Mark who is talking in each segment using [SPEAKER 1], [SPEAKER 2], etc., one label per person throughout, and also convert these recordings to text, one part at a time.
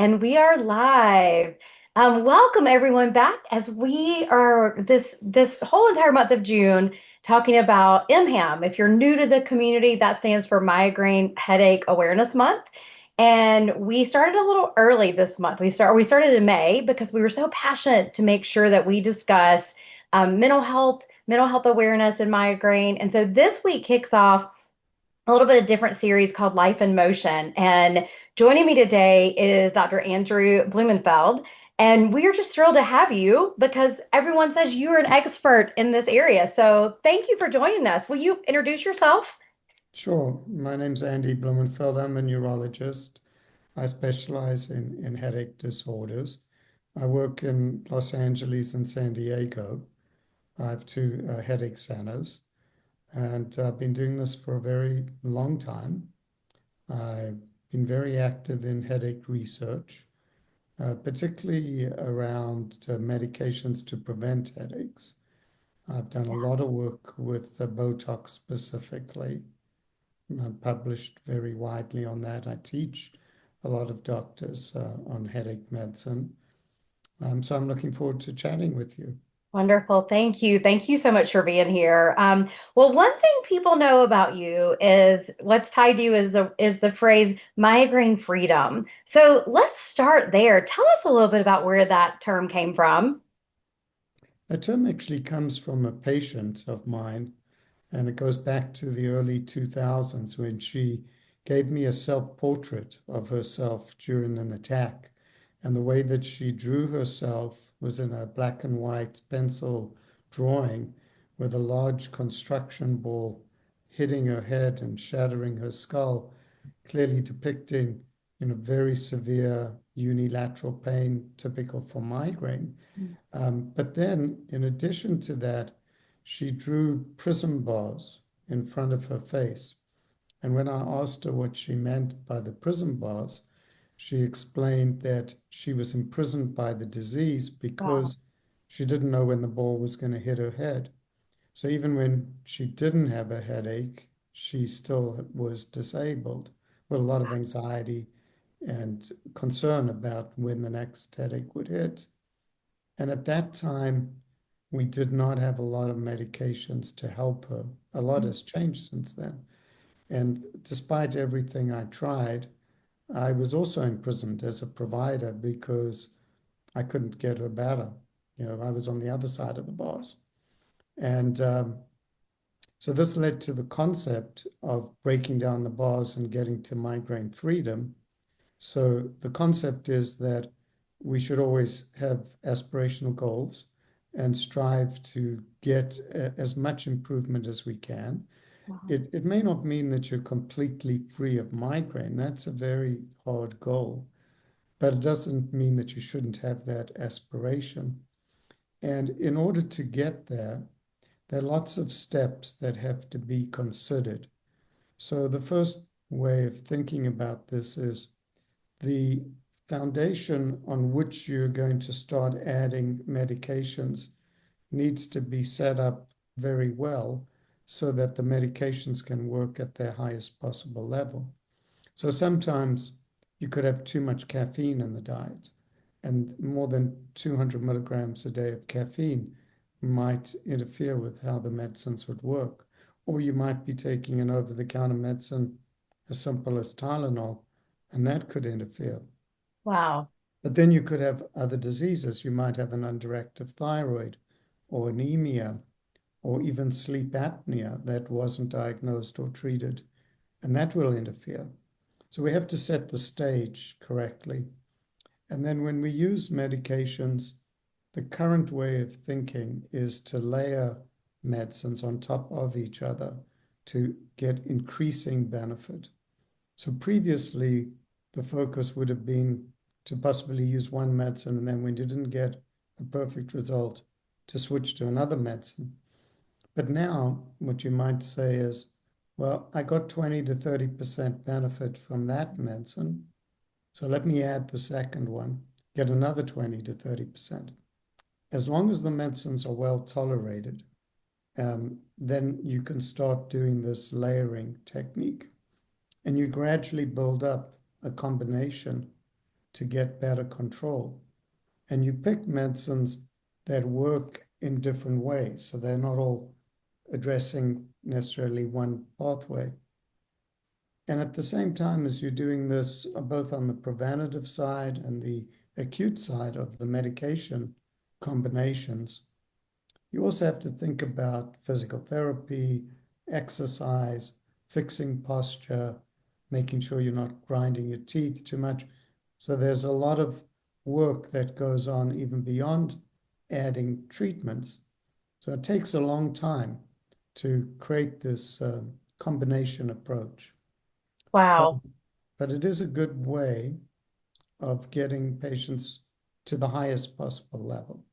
[SPEAKER 1] And we are live. Welcome everyone back as we are this whole entire month of June talking about MHAM. If you're new to the community, that stands for Migraine Headache Awareness Month. And we started a little early this month. We started in May because we were so passionate to make sure that we discuss mental health awareness and migraine. And so this week kicks off a little bit of different series called Life in Motion. And joining me today is Dr. Andrew Blumenfeld. And we are just thrilled to have you because everyone says you are an expert in this area. So thank you for joining us. Will you introduce yourself?
[SPEAKER 2] Sure. My name's Andy Blumenfeld. I'm a neurologist. I specialize in headache disorders. I work in Los Angeles and San Diego. I have two headache centers, and I've been doing this for a very long time. I've been very active in headache research, particularly around medications to prevent headaches. I've done a lot of work with Botox specifically. Published very widely on that. I teach a lot of doctors on headache medicine. So I'm looking forward to chatting with you.
[SPEAKER 1] Wonderful. Thank you. Thank you so much for being here. Well, one thing people know about you is what's tied to you is the phrase migraine freedom. So let's start there. Tell us a little bit about where that term came from.
[SPEAKER 2] The term actually comes from a patient of mine, and it goes back to the early 2000s when she gave me a self-portrait of herself during an attack. And the way that she drew herself was in a black and white pencil drawing with a large construction ball hitting her head and shattering her skull, clearly depicting, very severe unilateral pain typical for migraine. But then, in addition to that, she drew prism bars in front of her face. And when I asked her what she meant by the prism bars, she explained that she was imprisoned by the disease
[SPEAKER 1] Wow.
[SPEAKER 2] because she didn't know when the ball was going to hit her head. So even when she didn't have a headache, she still was disabled with a lot of anxiety and concern about when the next headache would hit. And at that time, we did not have a lot of medications to help her. A lot has changed since then. And despite everything I tried, I was also imprisoned as a provider because I couldn't get her better. I was on the other side of the bars. And so this led to the concept of breaking down the bars and getting to migraine freedom. So the concept is that we should always have aspirational goals and strive to get as much improvement as we can.
[SPEAKER 1] Wow.
[SPEAKER 2] It may not mean that you're completely free of migraine. That's a very hard goal, but it doesn't mean that you shouldn't have that aspiration. And in order to get there are lots of steps that have to be considered. So the first way of thinking about this is the foundation on which you're going to start adding medications needs to be set up very well so that the medications can work at their highest possible level. So sometimes you could have too much caffeine in the diet, and more than 200 milligrams a day of caffeine might interfere with how the medicines would work. Or you might be taking an over the counter medicine as simple as Tylenol, and that could interfere.
[SPEAKER 1] Wow.
[SPEAKER 2] But then you could have other diseases. You might have an underactive thyroid or anemia or even sleep apnea that wasn't diagnosed or treated, and that will interfere. So we have to set the stage correctly. And then when we use medications, the current way of thinking is to layer medicines on top of each other to get increasing benefit. So previously, the focus would have been to possibly use one medicine, and then when you didn't get a perfect result, to switch to another medicine. But now, what you might say is, well, I got 20 to 30% benefit from that medicine. So let me add the second one, get another 20 to 30%. As long as the medicines are well tolerated, then you can start doing this layering technique. And you gradually build up a combination to get better control. And you pick medicines that work in different ways. So they're not all addressing necessarily one pathway. And at the same time as you're doing this, both on the preventative side and the acute side of the medication combinations, you also have to think about physical therapy, exercise, fixing posture, making sure you're not grinding your teeth too much. So there's a lot of work that goes on even beyond adding treatments. So it takes a long time to create this combination approach. But,
[SPEAKER 1] Wow.
[SPEAKER 2] but it is a good way of getting patients to the highest possible level.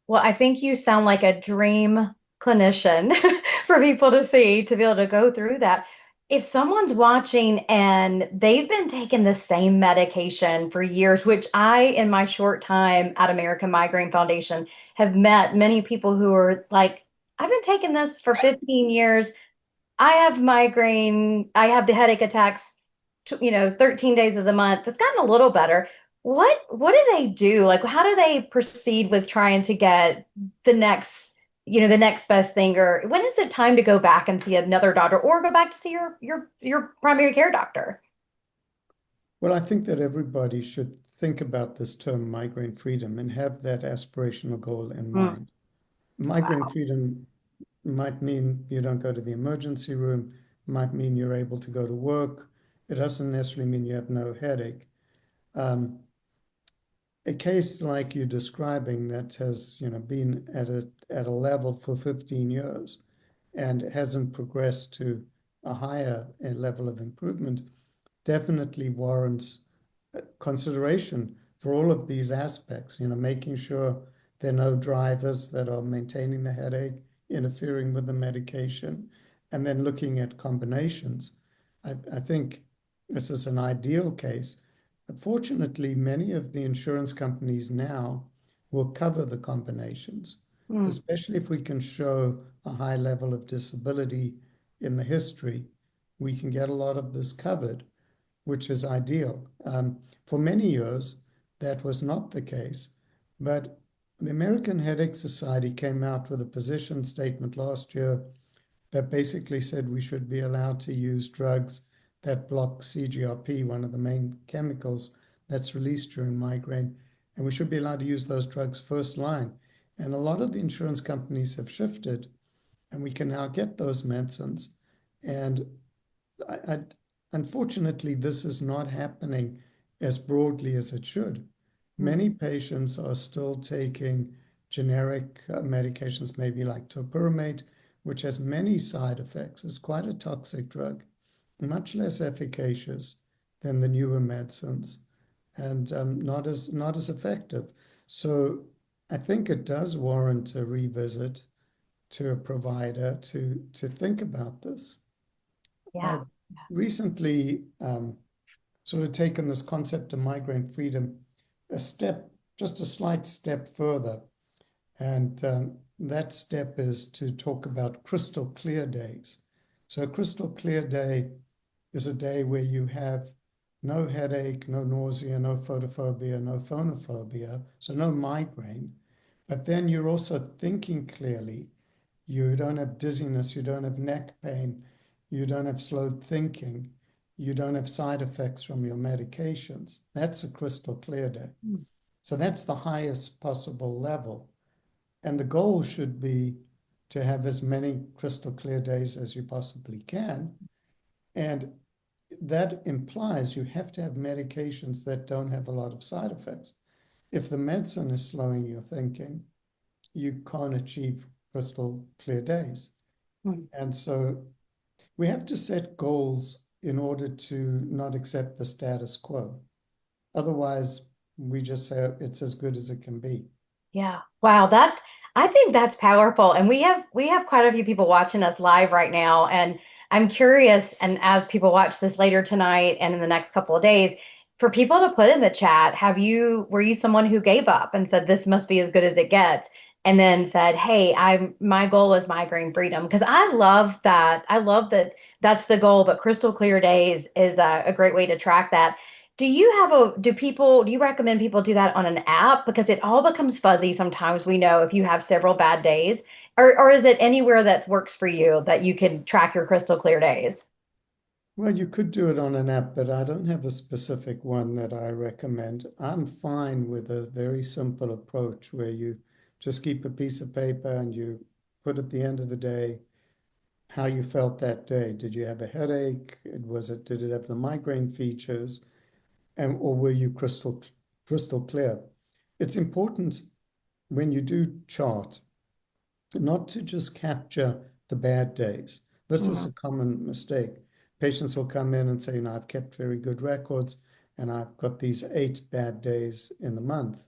[SPEAKER 1] Well, I think you sound like a dream clinician for people to see, to be able to go through that. If someone's watching and they've been taking the same medication for years, which I, in my short time at American Migraine Foundation, have met many people who are like, I've been taking this for 15 years. I have migraine. I have the headache attacks, 13 days of the month. It's gotten a little better. What do they do? Like, how do they proceed with trying to get the next, the next best thing? Or when is it time to go back and see another doctor or go back to see your primary care doctor?
[SPEAKER 2] Well, I think that everybody should think about this term migraine freedom and have that aspirational goal in
[SPEAKER 1] Mm,
[SPEAKER 2] mind. Migraine
[SPEAKER 1] wow.
[SPEAKER 2] freedom might mean you don't go to the emergency room, might mean you're able to go to work. It doesn't necessarily mean you have no headache. Um, a case like you're describing that has, been at a level for 15 years and hasn't progressed to a higher level of improvement definitely warrants consideration for all of these aspects, making sure there are no drivers that are maintaining the headache, interfering with the medication, and then looking at combinations. I think this is an ideal case. Fortunately, many of the insurance companies now will cover the combinations,
[SPEAKER 1] Mm,
[SPEAKER 2] especially if we can show a high level of disability in the history. We can get a lot of this covered, which is ideal. For many years, that was not the case. But the American Headache Society came out with a position statement last year that basically said we should be allowed to use drugs that block CGRP, one of the main chemicals that's released during migraine, and we should be allowed to use those drugs first line. And a lot of the insurance companies have shifted, and we can now get those medicines. And I, unfortunately, this is not happening as broadly as it should.
[SPEAKER 1] mm,
[SPEAKER 2] Many patients are still taking generic medications, maybe like topiramate, which has many side effects. It's quite a toxic drug, much less efficacious than the newer medicines, and not as effective. So I think it does warrant a revisit to a provider to think about this.
[SPEAKER 1] yeah.
[SPEAKER 2] I've recently sort of taken this concept of migraine freedom a step, just a slight step further. And that step is to talk about crystal clear days. So, a crystal clear day is a day where you have no headache, no nausea, no photophobia, no phonophobia, so no migraine. But then you're also thinking clearly. You don't have dizziness, you don't have neck pain, you don't have slowed thinking, you don't have side effects from your medications. That's a crystal clear day.
[SPEAKER 1] Mm,
[SPEAKER 2] So that's the highest possible level. And the goal should be to have as many crystal clear days as you possibly can. And that implies you have to have medications that don't have a lot of side effects. If the medicine is slowing your thinking, you can't achieve crystal clear days.
[SPEAKER 1] mm.
[SPEAKER 2] And so we have to set goals in order to not accept the status quo. Otherwise, we just say it's as good as it can be.
[SPEAKER 1] Yeah. Wow, I think that's powerful. And we have quite a few people watching us live right now. And I'm curious, and as people watch this later tonight and in the next couple of days, for people to put in the chat, were you someone who gave up and said this must be as good as it gets? And then said, hey, my goal is migraine freedom. Because I love that. I love that that's the goal, but crystal clear days is a great way to track that. do you recommend people do that on an app? Because it all becomes fuzzy sometimes, we know, if you have several bad days. Or is it anywhere that works for you that you can track your crystal clear days?
[SPEAKER 2] Well, you could do it on an app, but I don't have a specific one that I recommend. I'm fine with a very simple approach where you just keep a piece of paper and you put at the end of the day how you felt that day. Did you have a headache? Did it have the migraine features? And or were you crystal clear? It's important when you do chart not to just capture the bad days. This is
[SPEAKER 1] Mhm.
[SPEAKER 2] a common mistake. Patients will come in and say, I've kept very good records and I've got these 8 bad days in the month.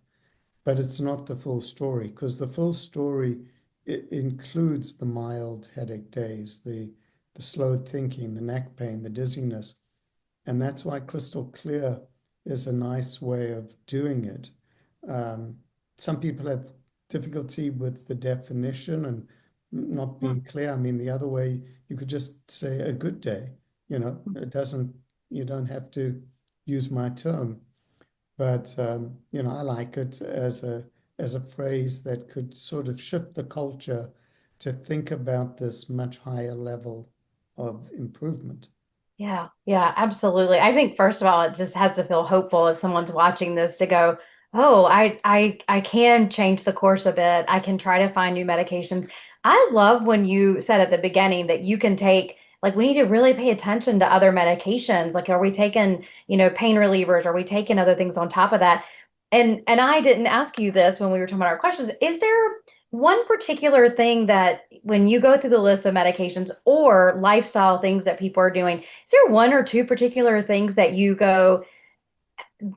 [SPEAKER 2] But it's not the full story because the full story it includes the mild headache days, the slowed thinking, the neck pain, the dizziness. And that's why crystal clear is a nice way of doing it. Um, some people have difficulty with the definition and not being clear. I mean, the other way, you could just say a good day. You don't have to use my term, but I like it as a phrase that could sort of shift the culture to think about this much higher level of improvement.
[SPEAKER 1] Yeah, yeah, absolutely. I think first of all, it just has to feel hopeful if someone's watching this to go, oh, I can change the course a bit. I can try to find new medications. I love when you said at the beginning that you can take, like, we need to really pay attention to other medications. Like, are we taking, pain relievers? Are we taking other things on top of that? And I didn't ask you this when we were talking about our questions. Is there one particular thing that when you go through the list of medications or lifestyle things that people are doing, is there one or two particular things that you go,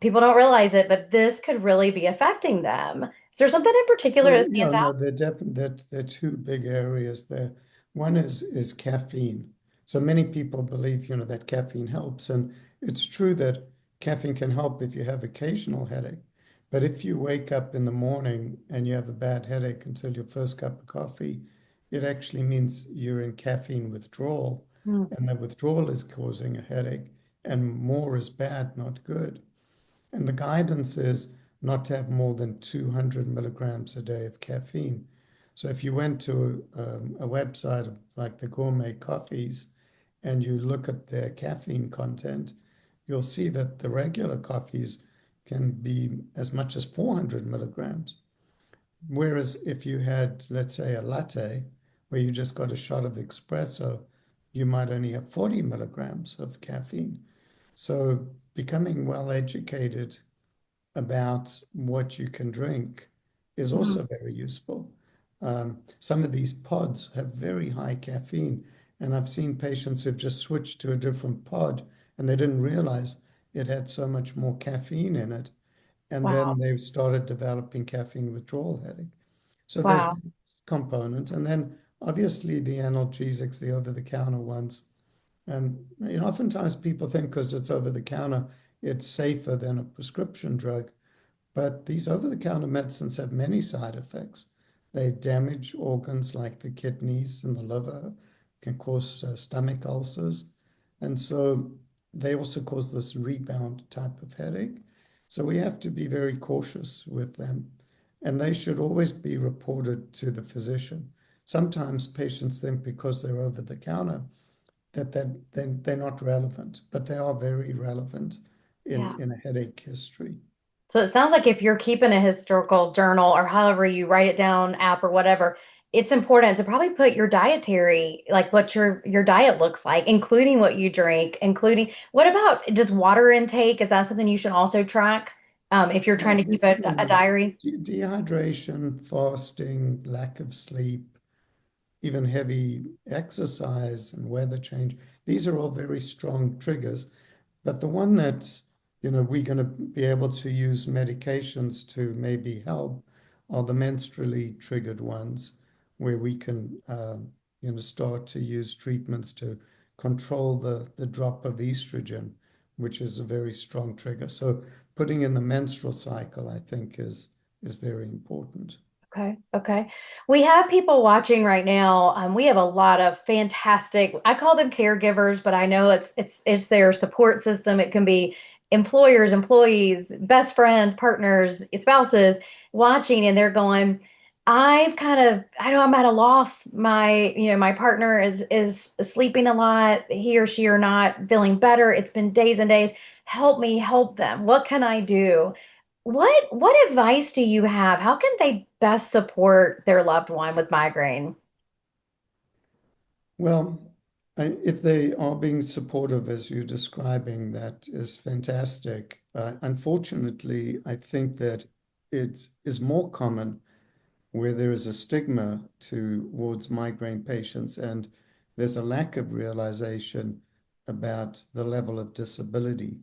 [SPEAKER 1] people don't realize it, but this could really be affecting them? Is there something in particular
[SPEAKER 2] Well,
[SPEAKER 1] that
[SPEAKER 2] yeah,
[SPEAKER 1] stands
[SPEAKER 2] no,
[SPEAKER 1] out?
[SPEAKER 2] they're definitely that there are two big areas there. One is caffeine. So many people believe, that caffeine helps, and it's true that caffeine can help if you have occasional headache. But if you wake up in the morning and you have a bad headache until your first cup of coffee, it actually means you're in caffeine withdrawal,
[SPEAKER 1] Mm.
[SPEAKER 2] and the withdrawal is causing a headache, and more is bad, not good. And the guidance is not to have more than 200 milligrams a day of caffeine. So if you went to a website like the gourmet coffees and you look at their caffeine content, you'll see that the regular coffees can be as much as 400 milligrams. Whereas if you had, let's say, a latte where you just got a shot of espresso, you might only have 40 milligrams of caffeine. So becoming well educated about what you can drink is
[SPEAKER 1] Mhm.
[SPEAKER 2] also very useful. Some of these pods have very high caffeine, and I've seen patients who've just switched to a different pod and they didn't realize it had so much more caffeine in it. And then
[SPEAKER 1] Wow.
[SPEAKER 2] they've started developing caffeine withdrawal headache. So there's
[SPEAKER 1] Wow.
[SPEAKER 2] the component. And then obviously the analgesics, the over-the-counter ones. And oftentimes people think because it's over the counter, it's safer than a prescription drug. But these over-the-counter medicines have many side effects. They damage organs like the kidneys and the liver, can cause stomach ulcers. And so they also cause this rebound type of headache. So we have to be very cautious with them. And they should always be reported to the physician. Sometimes patients think because they're over the counter that they're not relevant, but they are very relevant
[SPEAKER 1] Yeah.
[SPEAKER 2] in a headache history.
[SPEAKER 1] So it sounds like if you're keeping a historical journal or however you write it down, app or whatever, it's important to probably put your dietary, like what your diet looks like, including what you drink, including what about just water intake? Is that something you should also track if you're
[SPEAKER 2] Well,
[SPEAKER 1] trying to keep
[SPEAKER 2] obviously,
[SPEAKER 1] a diary?
[SPEAKER 2] dehydration, fasting, lack of sleep, even heavy exercise and weather change, these are all very strong triggers. But the one that, we're going to be able to use medications to maybe help are the menstrually triggered ones, where we can, start to use treatments to control the drop of estrogen, which is a very strong trigger. So putting in the menstrual cycle, I think, is very important.
[SPEAKER 1] Okay, okay. We have people watching right now. We have a lot of fantastic, I call them caregivers, but I know it's their support system. It can be employers, employees, best friends, partners, spouses watching, and they're going, I know I'm at a loss. My partner is sleeping a lot. He or she are not feeling better. It's been days and days. Help me, help them. What can I do? What advice do you have? How can they best support their loved one with migraine?
[SPEAKER 2] Well, if they are being supportive as you're describing, that is fantastic. Unfortunately, I think that it is more common where there is a stigma towards migraine patients and there's a lack of realization about the level of disability.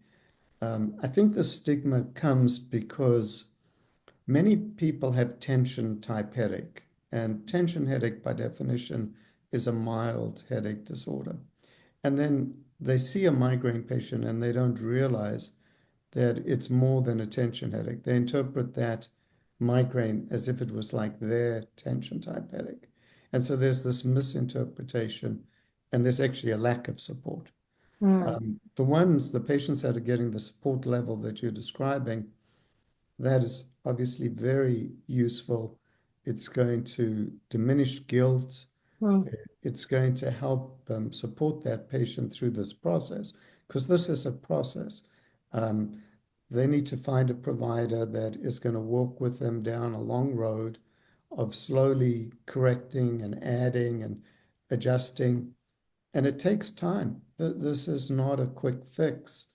[SPEAKER 2] I think the stigma comes because many people have tension type headache, and tension headache, by definition, is a mild headache disorder. And then they see a migraine patient and they don't realize that it's more than a tension headache. They interpret that migraine as if it was like their tension type headache. And so there's this misinterpretation, and there's actually a lack of support.
[SPEAKER 1] Mm,
[SPEAKER 2] The patients that are getting the support level that you're describing, that is obviously very useful. It's going to diminish guilt.
[SPEAKER 1] mm,
[SPEAKER 2] It's going to help support that patient through this process because this is a process. Um, they need to find a provider that is going to walk with them down a long road of slowly correcting and adding and adjusting. And it takes time. This is not a quick fix.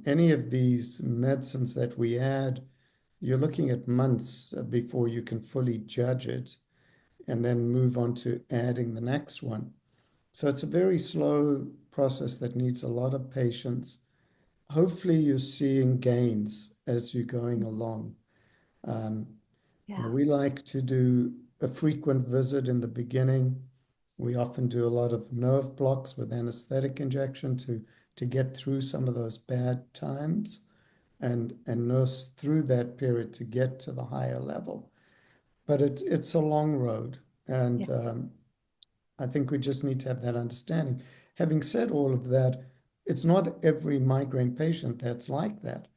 [SPEAKER 2] Any of these medicines that we add, you're looking at months before you can fully judge it and then move on to adding the next one. So it's a very slow process that needs a lot of patience. Hopefully, you're seeing gains as you're going along. Um,
[SPEAKER 1] yeah,
[SPEAKER 2] we like to do a frequent visit in the beginning. We often do a lot of nerve blocks with anesthetic injection to get through some of those bad times and nurse through that period to get to the higher level. But it's a long road,
[SPEAKER 1] yeah,
[SPEAKER 2] and I think we just need to have that understanding. Having said all of that, it's not every migraine patient that's like that.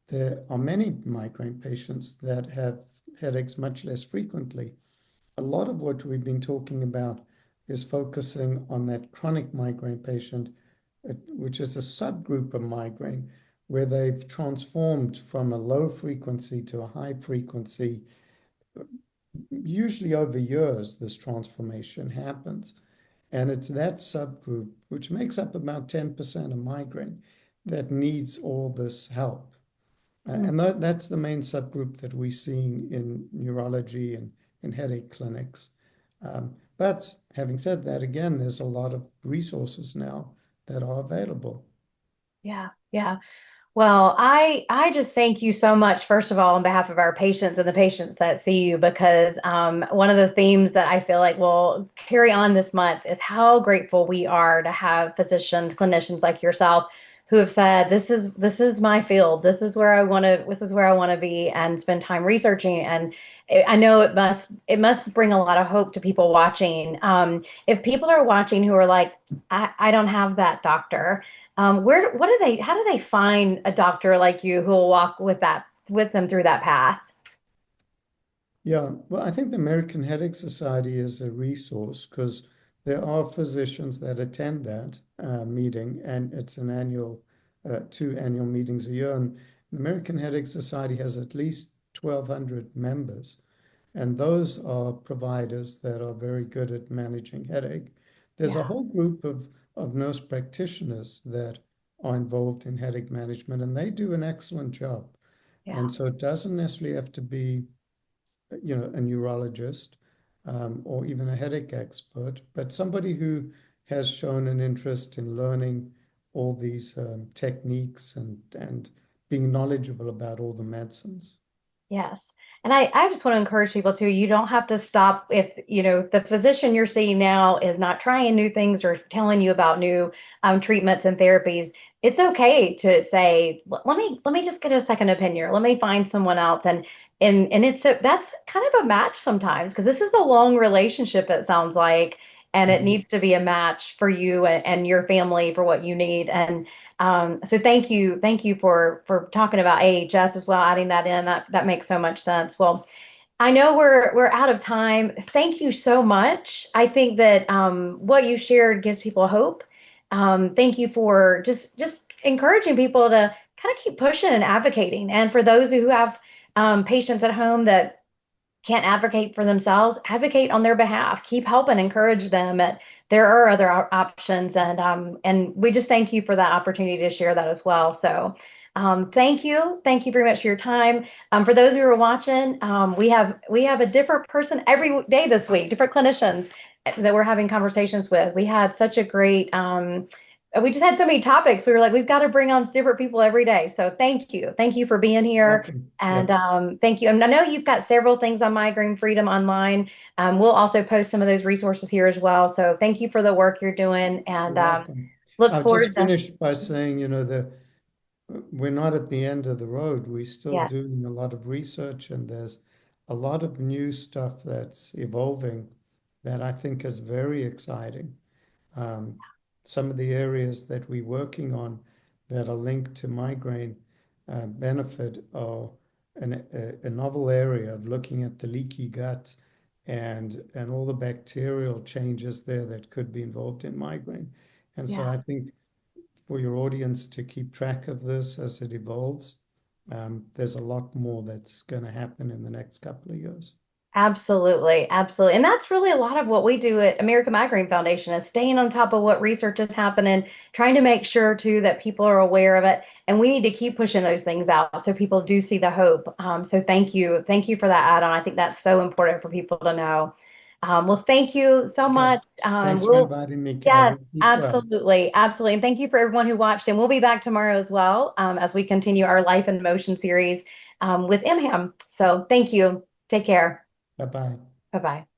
[SPEAKER 2] There are many migraine patients that have headaches much less frequently. A lot of what we've been talking about is focusing on that chronic migraine patient, which is a subgroup of migraine, where they've transformed from a low frequency to a high frequency. Usually over years, this transformation happens. And it's that subgroup, which makes up about 10% of migraine, that needs all this help.
[SPEAKER 1] mm,
[SPEAKER 2] And that's the main subgroup that we're seeing in neurology and in headache clinics. But having said that, again, there's a lot of resources now that are available.
[SPEAKER 1] yeah, yeah. Well, I just thank you so much, first of all, on behalf of our patients and the patients that see you, because one of the themes that I feel like will carry on this month is how grateful we are to have physicians, clinicians like yourself who have said, this is my field, this is where I want to be, and spend time researching. And I know it must bring a lot of hope to people watching. If people are watching who are like, I don't have that doctor. How do they find a doctor like you who will walk with them through that path?
[SPEAKER 2] Yeah, well, I think the American Headache Society is a resource because there are physicians that attend that meeting, and it's an annual, two annual meetings a year. And the American Headache Society has at least 1,200 members, and those are providers that are very good at managing headache. There's a
[SPEAKER 1] Yeah,
[SPEAKER 2] whole group of nurse practitioners that are involved in headache management, and they do an excellent job.
[SPEAKER 1] yeah.
[SPEAKER 2] And so it doesn't necessarily have to be a neurologist or even a headache expert, but somebody who has shown an interest in learning all these techniques and being knowledgeable about all the medicines.
[SPEAKER 1] Yes. And I just want to encourage people too, you don't have to stop if, the physician you're seeing now is not trying new things or telling you about new treatments and therapies. It's okay to say, let me just get a second opinion, or let me find someone else. And that's kind of a match sometimes because this is a long relationship, it sounds like. and it
[SPEAKER 2] Mhm.
[SPEAKER 1] needs to be a match for you and your family for what you need. And so thank you for talking about AHS as well, adding that in. That makes so much sense. Well, I know we're out of time. Thank you so much. I think that what you shared gives people hope. Thank you for just encouraging people to kind of keep pushing and advocating. And for those who have patients at home that can't advocate for themselves, advocate on their behalf. Keep helping, encourage them. There are other options, and we just thank you for that opportunity to share that as well. So, thank you very much for your time. For those who are watching, we have a different person every day this week, different clinicians that we're having conversations with. We had such a great. We just had so many topics. We were like, we've got to bring on different people every day. So thank you for being here.
[SPEAKER 2] Welcome.
[SPEAKER 1] And
[SPEAKER 2] Yep.
[SPEAKER 1] thank you. And I know you've got several things on migraine freedom online. We'll also post some of those resources here as well. So thank you for the work you're doing, and
[SPEAKER 2] You're welcome.
[SPEAKER 1] look
[SPEAKER 2] I'll
[SPEAKER 1] forward
[SPEAKER 2] just
[SPEAKER 1] to,
[SPEAKER 2] finish by saying, we're not at the end of the road. We're still
[SPEAKER 1] yeah,
[SPEAKER 2] doing a lot of research, and there's a lot of new stuff that's evolving that I think is very exciting. Um, some of the areas that we're working on that are linked to migraine benefit are a novel area of looking at the leaky gut and all the bacterial changes there that could be involved in migraine. And so
[SPEAKER 1] yeah.
[SPEAKER 2] I think for your audience to keep track of this as it evolves, there's a lot more that's going to happen in the next couple of years.
[SPEAKER 1] Absolutely, absolutely. And that's really a lot of what we do at American Migraine Foundation is staying on top of what research is happening, trying to make sure too that people are aware of it. And we need to keep pushing those things out so people do see the hope. So thank you. Thank you for that add-on. I think that's so important for people to know. Well, thank you so
[SPEAKER 2] Okay.
[SPEAKER 1] much.
[SPEAKER 2] Thanks for
[SPEAKER 1] We'll,
[SPEAKER 2] inviting me,
[SPEAKER 1] yes,
[SPEAKER 2] Carol. Keep well.
[SPEAKER 1] absolutely, absolutely. And thank you for everyone who watched. And we'll be back tomorrow as well as we continue our Life in Motion series with MHAM. So thank you. Take care.
[SPEAKER 2] Bye bye.
[SPEAKER 1] Bye bye.